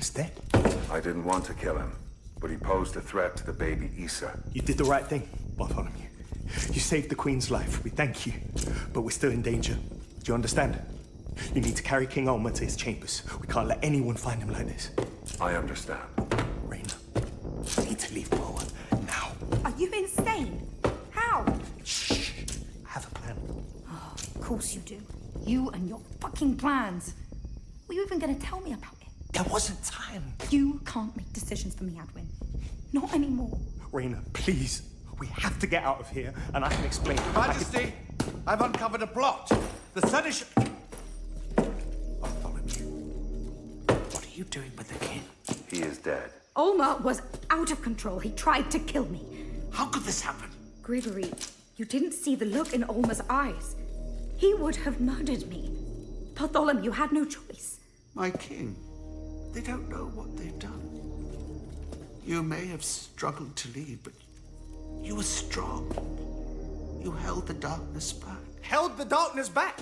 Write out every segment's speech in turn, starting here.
king's dead. I didn't want to kill him, but he posed a threat to the baby Issa. You did the right thing, Bartholomew. You saved the Queen's life. We thank you. But we're still in danger. Do you understand? You need to carry King Ulmer to his chambers. We can't let anyone find him like this. I understand. Reina, you need to leave Boa now. Are you insane? How? Shh. I have a plan. Oh, of course you do. You and your fucking plans. Were you even going to tell me about it? There wasn't time. You can't make decisions for me, Adwin. Not anymore. Reina, please. We have to get out of here, and I can explain. Majesty, I've uncovered a plot. The Senescal... Bartholomew, what are you doing with the king? He is dead. Ulmer was out of control. He tried to kill me. How could this happen? Grigory, you didn't see the look in Ulmer's eyes. He would have murdered me. Bartholomew had no choice. My king, they don't know what they've done. You may have struggled to leave, but you were strong. You held the darkness back. Held the darkness back?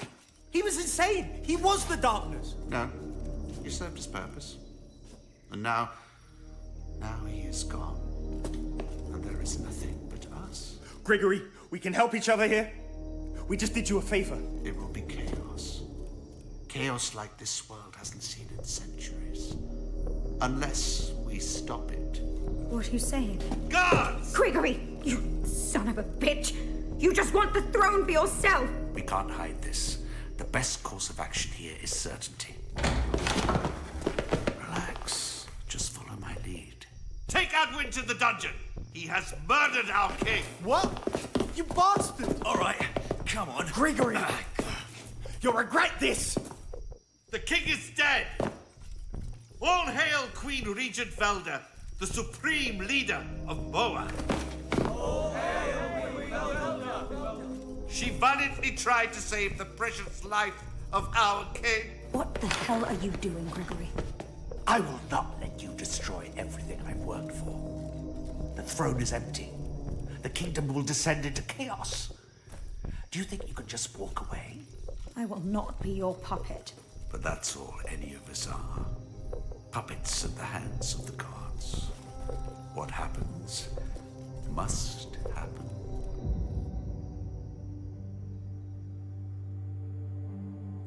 He was insane. He was the darkness. No, you served his purpose. And now he is gone. And there is nothing but us. Grigory, we can help each other here. We just did you a favor. It will be chaos. Chaos like this world hasn't seen in centuries. Unless we stop it. What are you saying? Guards! Grigory, you son of a bitch! You just want the throne for yourself! We can't hide this. The best course of action here is certainty. Relax. Just follow my lead. Take Adwin to the dungeon! He has murdered our king! What? You bastard! All right, come on. Grigory! You'll regret this! The king is dead! All hail Queen Regent Veldt, the supreme leader of Boa. All hail Queen Veldt! She valiantly tried to save the precious life of our king. What the hell are you doing, Grigory? I will not let you destroy everything I've worked for. The throne is empty. The kingdom will descend into chaos. Do you think you can just walk away? I will not be your puppet. But that's all any of us are. Puppets in the hands of the gods. What happens must happen.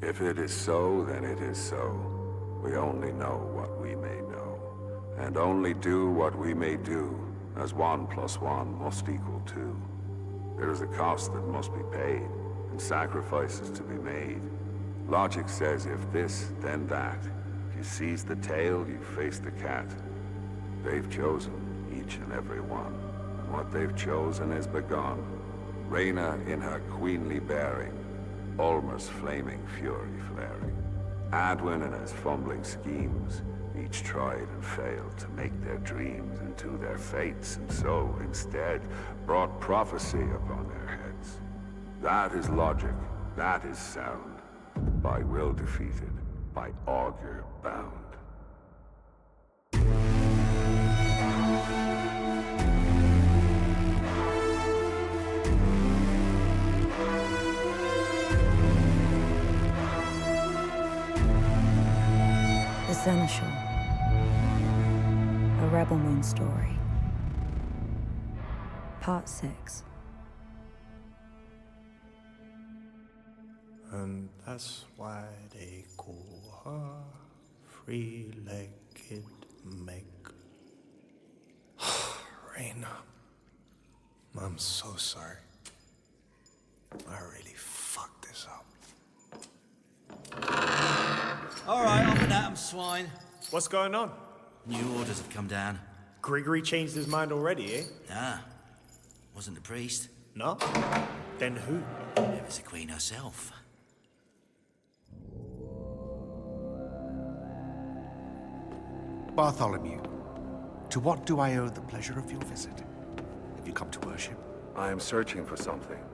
If it is so, then it is so. We only know what we may know, and only do what we may do, as 1 + 1 must equal 2. There is a cost that must be paid, and sacrifices to be made. Logic says if this, then that. If you seize the tail, you face the cat. They've chosen, each and every one, and what they've chosen is begun. Reina in her queenly bearing, Ulmer's flaming fury flaring. Adwin and his fumbling schemes, each tried and failed to make their dreams into their fates, and so, instead, brought prophecy upon their heads. That is logic, that is sound. By will defeated, by augur bound. The Senescal. A Rebel Moon story. Part 6. And that's why they call her three-legged Meg. Reina, I'm so sorry. I really fucked this up. All right, up and at 'em, swine. What's going on? New orders have come down. Grigory changed his mind already, eh? Ah, wasn't the priest. No? Then who? It was the queen herself. Bartholomew, to what do I owe the pleasure of your visit? Have you come to worship? I am searching for something,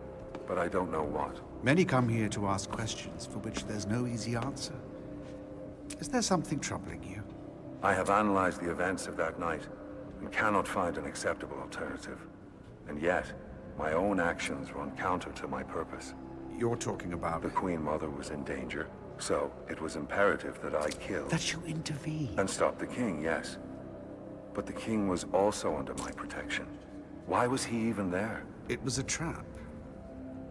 but I don't know what. Many come here to ask questions for which there's no easy answer. Is there something troubling you? I have analyzed the events of that night and cannot find an acceptable alternative. And yet, my own actions run counter to my purpose. You're talking about... The Queen Mother was in danger. So, it was imperative that I kill. That you intervene. And stop the king, yes. But the king was also under my protection. Why was he even there? It was a trap.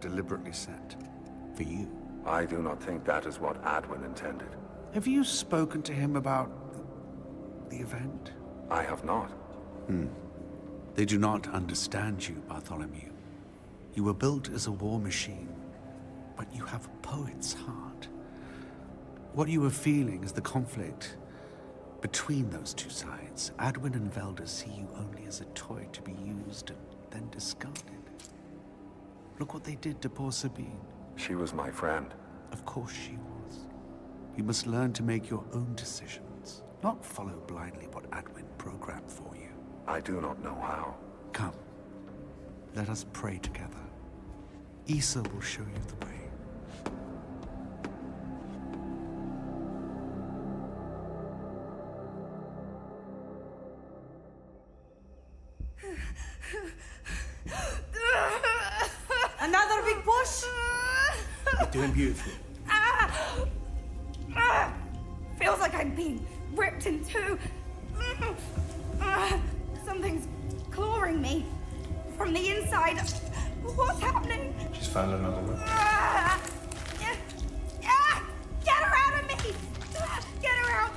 Deliberately set. For you. I do not think that is what Adwin intended. Have you spoken to him about the event? I have not. They do not understand you, Bartholomew. You were built as a war machine, but you have a poet's heart. What you were feeling is the conflict between those two sides. Adwin and Veldt see you only as a toy to be used and then discarded. Look what they did to poor Sabine. She was my friend. Of course she was. You must learn to make your own decisions, not follow blindly what Adwin programmed for you. I do not know how. Come, let us pray together. Issa will show you the way. Another big push? You're doing beautifully. Feels like I'm being ripped in two. Something's clawing me from the inside. What's happening? She's found another way. Get her out of me! Get her out!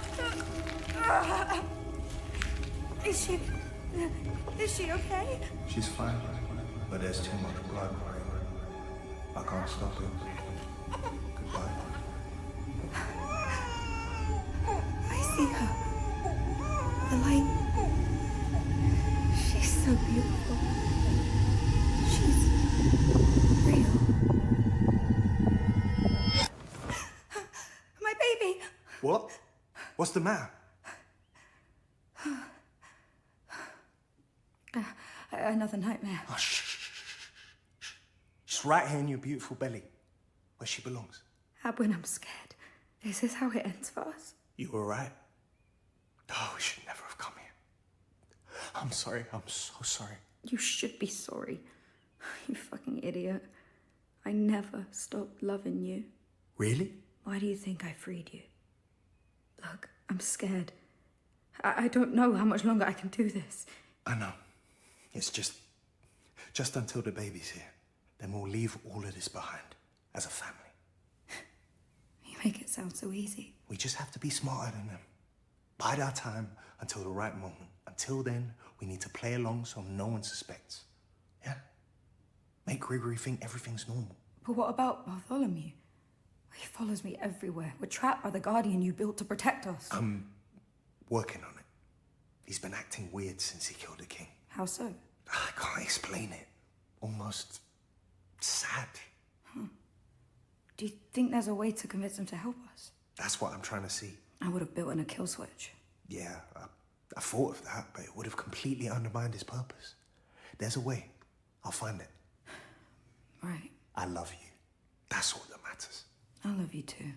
Is she okay? She's fine, but there's too much blood. I can't stop it. Goodbye. I see her. The light. She's so beautiful. She's real. My baby. What? What's the matter? Another nightmare. Oh, shh. She's right here in your beautiful belly, where she belongs. Adwin, I'm scared. Is this how it ends for us? You were right. Oh, we should never have come here. I'm sorry. I'm so sorry. You should be sorry. You fucking idiot. I never stopped loving you. Really? Why do you think I freed you? Look, I'm scared. I don't know how much longer I can do this. I know. It's just until the baby's here. Then we'll leave all of this behind as a family. You make it sound so easy. We just have to be smarter than them. Bide our time until the right moment. Until then, we need to play along so no one suspects. Yeah? Make Gregory think everything's normal. But what about Bartholomew? He follows me everywhere. We're trapped by the Guardian you built to protect us. I'm working on it. He's been acting weird since he killed the king. How so? I can't explain it. Almost sad. Do you think there's a way to convince him to help us? That's what I'm trying to see. I would have built in a kill switch. Yeah, I thought of that, but it would have completely undermined his purpose. There's a way. I'll find it. Right. I love you. That's all that matters. I love you too.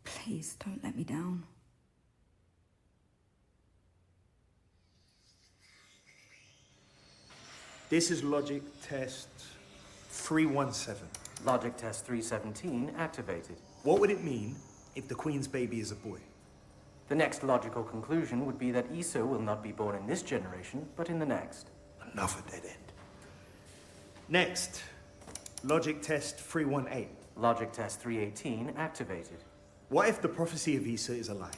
Please, don't let me down. This is logic test 317. Logic test 317 activated. What would it mean if the Queen's baby is a boy? The next logical conclusion would be that Issa will not be born in this generation, but in the next. Another dead end. Next, logic test 318. Logic test 318 activated. What if the prophecy of Issa is a lie?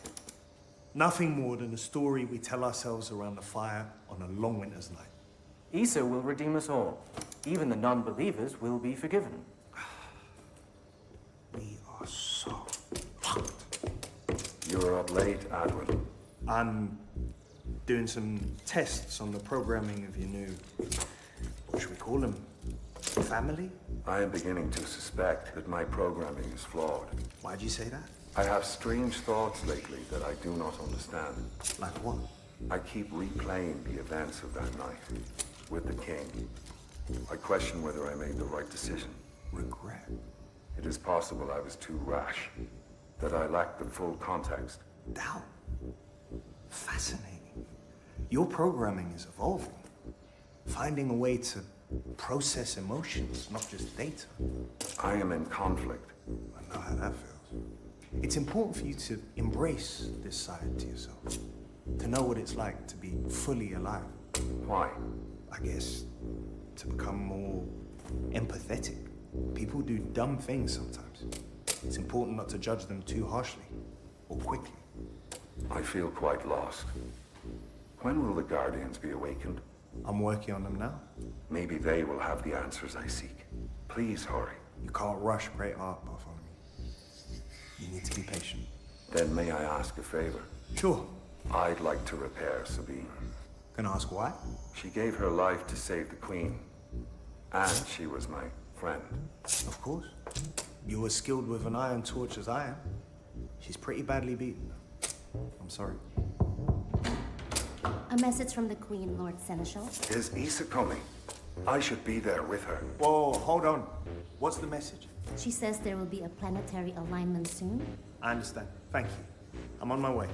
Nothing more than a story we tell ourselves around the fire on a long winter's night. Issa will redeem us all. Even the non-believers will be forgiven. We are so fucked. You're up late, Adwin. I'm doing some tests on the programming of your new, what should we call them, family? I am beginning to suspect that my programming is flawed. Why'd you say that? I have strange thoughts lately that I do not understand. Like what? I keep replaying the events of that night with the king. I question whether I made the right decision. Regret. It is possible I was too rash, that I lacked the full context. Doubt. Fascinating. Your programming is evolving. Finding a way to process emotions, not just data. I am in conflict. I know how that feels. It's important for you to embrace this side to yourself. To know what it's like to be fully alive. Why? I guess to become more empathetic. People do dumb things sometimes. It's important not to judge them too harshly or quickly. I feel quite lost. When will the Guardians be awakened? I'm working on them now. Maybe they will have the answers I seek. Please hurry. You can't rush great art, Bartholomew. You need to be patient. Then may I ask a favor? Sure. I'd like to repair Sabine. Can I ask why? She gave her life to save the Queen. And she was my friend. Of course. You're as skilled with an iron torch as I am. She's pretty badly beaten. I'm sorry. A message from the Queen, Lord Senescal. Is Issa coming? I should be there with her. Whoa, hold on. What's the message? She says there will be a planetary alignment soon. I understand. Thank you. I'm on my way.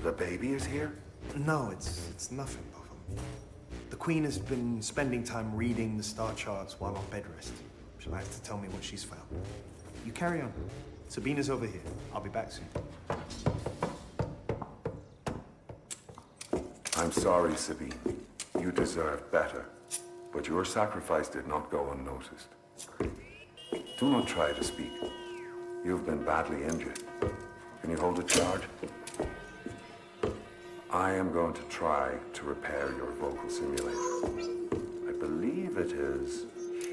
The baby is here? No, it's nothing, Bartholomew. The Queen has been spending time reading the star charts while on bed rest. She'll have to tell me what she's found. You carry on. Sabina's over here. I'll be back soon. I'm sorry, Sabine. You deserve better. But your sacrifice did not go unnoticed. Do not try to speak. You've been badly injured. Can you hold a charge? I am going to try to repair your vocal simulator. I believe it is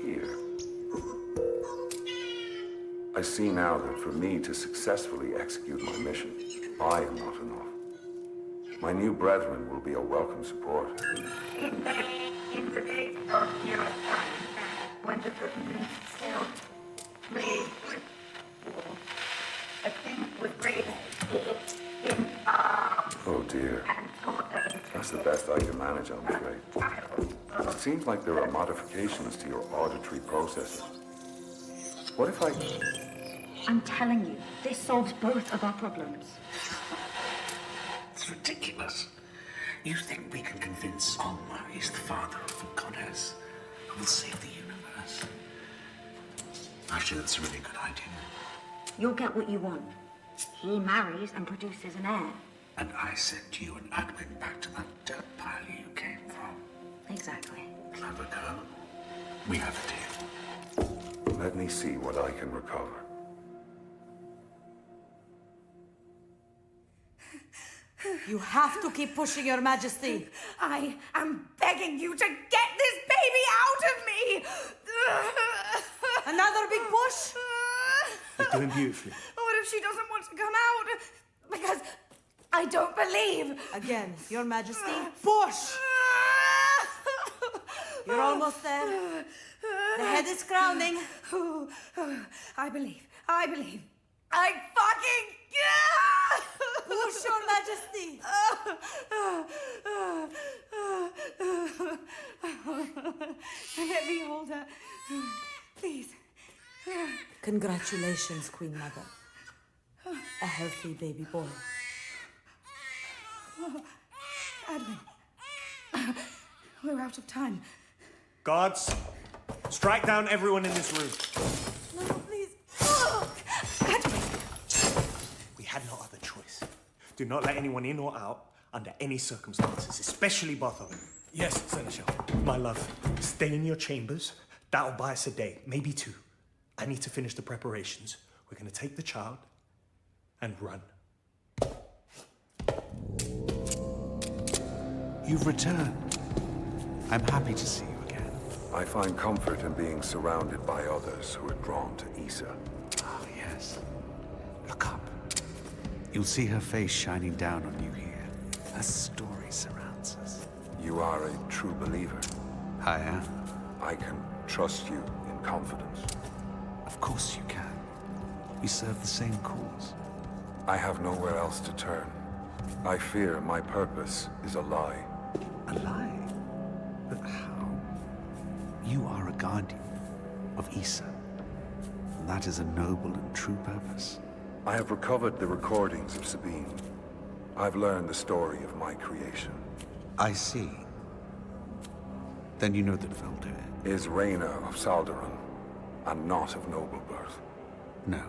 here. I see now that for me to successfully execute my mission, I am not enough. My new brethren will be a welcome support. In the days of your time, when the Britain still raged with war, a king was raised in Oh dear. That's the best I can manage, I'm afraid. It seems like there are modifications to your auditory processor. What if I'm telling you, this solves both of our problems. It's ridiculous. You think we can convince Ulmer he's the father of a goddess who will save the universe? Actually, that's a really good idea. You'll get what you want. He marries and produces an heir. And I sent you and Adwin back to that dirt pile you came from. Exactly. Clever girl. We have a deal. Let me see what I can recover. You have to keep pushing, Your Majesty. I am begging you to get this baby out of me! Another big push? You're doing beautifully. What if she doesn't want to come out? Because I don't believe. Again, Your Majesty, push! You're almost there. The head is crowning. I believe. I fucking... Push, Your Majesty. Let me hold her. Please. Congratulations, Queen Mother. A healthy baby boy. Adwin. We're out of time. Guards, strike down everyone in this room. No, please. Adwin. We had no other choice. Do not let anyone in or out under any circumstances, especially Bartholomew. Yes, Senescal. My love, stay in your chambers. That'll buy us a day, maybe two. I need to finish the preparations. We're gonna take the child and run. You've returned. I'm happy to see you again. I find comfort in being surrounded by others who are drawn to Issa. Oh, yes. Look up. You'll see her face shining down on you here. Her story surrounds us. You are a true believer. I am. I can trust you in confidence. Of course you can. We serve the same cause. I have nowhere else to turn. I fear my purpose is a lie. A lie? But how? You are a guardian of Issa. And that is a noble and true purpose. I have recovered the recordings of Sabine. I've learned the story of my creation. I see. Then you know that Veldt Is Reina of Saldaran, and not of noble birth. No.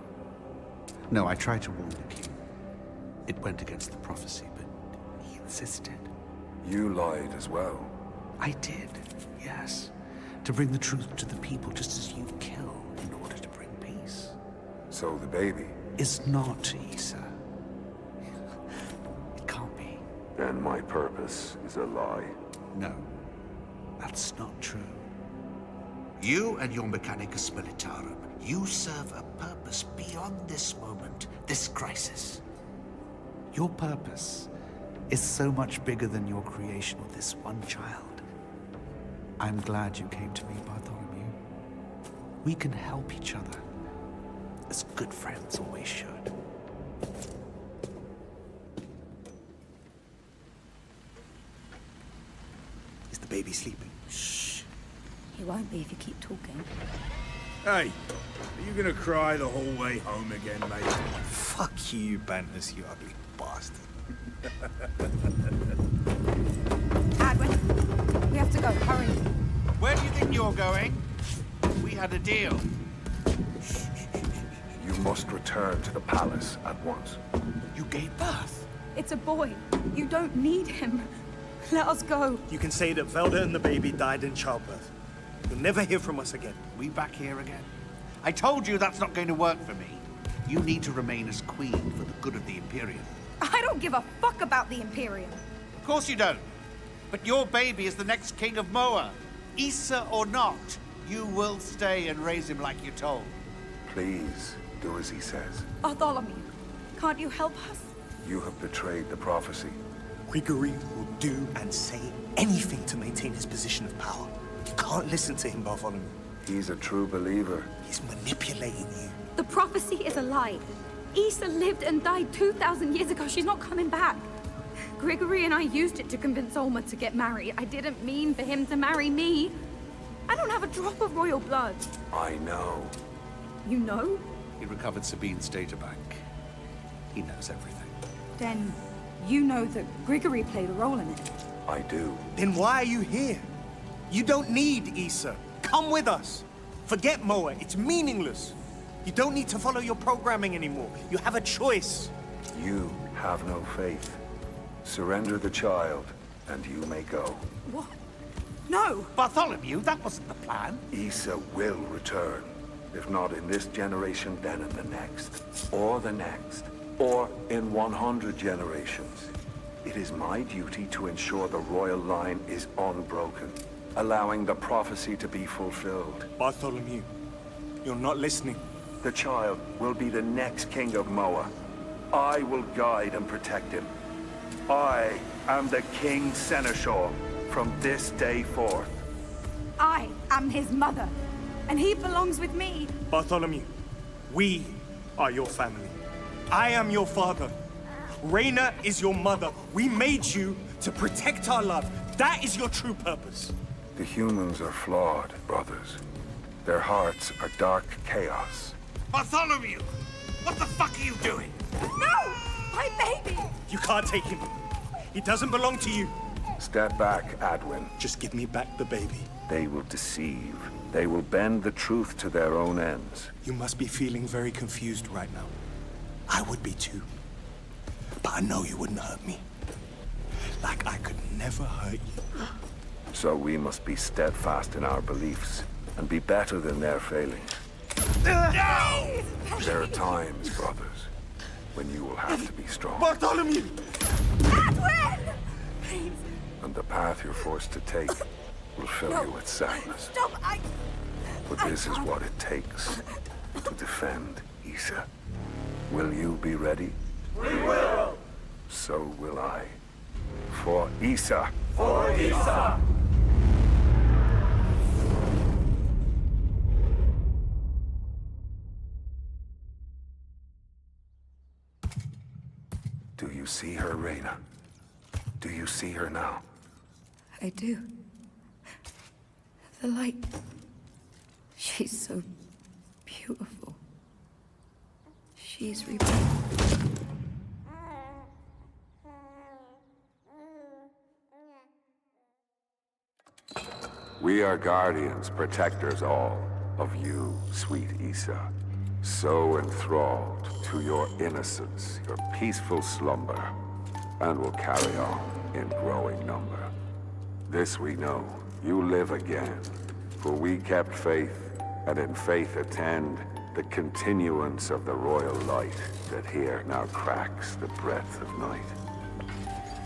No, I tried to warn the king. It went against the prophecy, but he insisted. You lied as well. I did, yes. To bring the truth to the people, just as you kill in order to bring peace. So the baby? Is not Issa. It can't be. Then my purpose is a lie. No, that's not true. You and your Mechanicus Militarum, you serve a purpose beyond this moment, this crisis. Your purpose is so much bigger than your creation of this one child. I'm glad you came to me, Bartholomew. We can help each other, as good friends always should. Is the baby sleeping? Shh. He won't be if you keep talking. Hey, are you gonna cry the whole way home again, mate? Fuck you, Bantus, you ugly bastard. Adwin, we have to go. Hurry. Where do you think you're going? We had a deal. You must return to the palace at once. You gave birth. It's a boy. You don't need him. Let us go. You can say that Veldt and the baby died in childbirth. You'll never hear from us again. We back here again? I told you that's not going to work for me. You need to remain as queen for the good of the Imperium. I don't give a fuck about the Imperium. Of course you don't. But your baby is the next king of Moa. Issa or not, you will stay and raise him like you're told. Please, do as he says. Bartholomew, can't you help us? You have betrayed the prophecy. Grigory will do and say anything to maintain his position of power. You can't listen to him, Bartholomew. He's a true believer. He's manipulating you. The prophecy is a lie. Issa lived and died 2,000 years ago. She's not coming back. Grigory and I used it to convince Ulmer to get married. I didn't mean for him to marry me. I don't have a drop of royal blood. I know. You know? He recovered Sabine's databank. He knows everything. Then you know that Grigory played a role in it. I do. Then why are you here? You don't need Issa. Come with us. Forget Moa. It's meaningless. You don't need to follow your programming anymore. You have a choice. You have no faith. Surrender the child, and you may go. What? No! Bartholomew, that wasn't the plan. Issa will return. If not in this generation, then in the next. Or the next. Or in 100 generations. It is my duty to ensure the royal line is unbroken, allowing the prophecy to be fulfilled. Bartholomew, you're not listening. The child will be the next king of Moa. I will guide and protect him. I am the King Senescal from this day forth. I am his mother, and he belongs with me. Bartholomew, we are your family. I am your father. Reina is your mother. We made you to protect our love. That is your true purpose. The humans are flawed, brothers. Their hearts are dark chaos. Bartholomew! What the fuck are you doing? No! My baby! You can't take him. He doesn't belong to you. Step back, Adwin. Just give me back the baby. They will deceive. They will bend the truth to their own ends. You must be feeling very confused right now. I would be too. But I know you wouldn't hurt me. Like I could never hurt you. So we must be steadfast in our beliefs and be better than their failings. There are times, brothers, when you will have to be strong. Bartholomew! Adwin! Please. And the path you're forced to take will fill you with sadness. Stop! But this is what it takes to defend Issa. Will you be ready? We will! So will I. For Issa! For Issa! Do you see her, Reina? Do you see her now? I do. The light. She's so beautiful. She's reborn. We are guardians, protectors all, of you, sweet Issa. so enthralled to your innocence, your peaceful slumber, and will carry on in growing number. This we know, you live again, for we kept faith, and in faith attend the continuance of the royal light that here now cracks the breadth of night.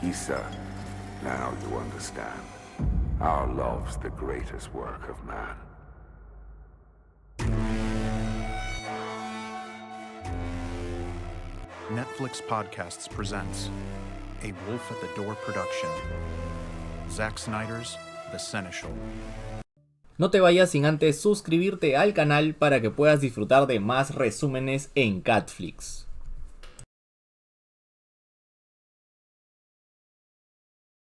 Issa, now you understand. Our love's the greatest work of man. Netflix Podcasts presents A Wolf at the Door production. Zack Snyder's The Senescal. No te vayas sin antes suscribirte al canal para que puedas disfrutar de más resúmenes en Catflix.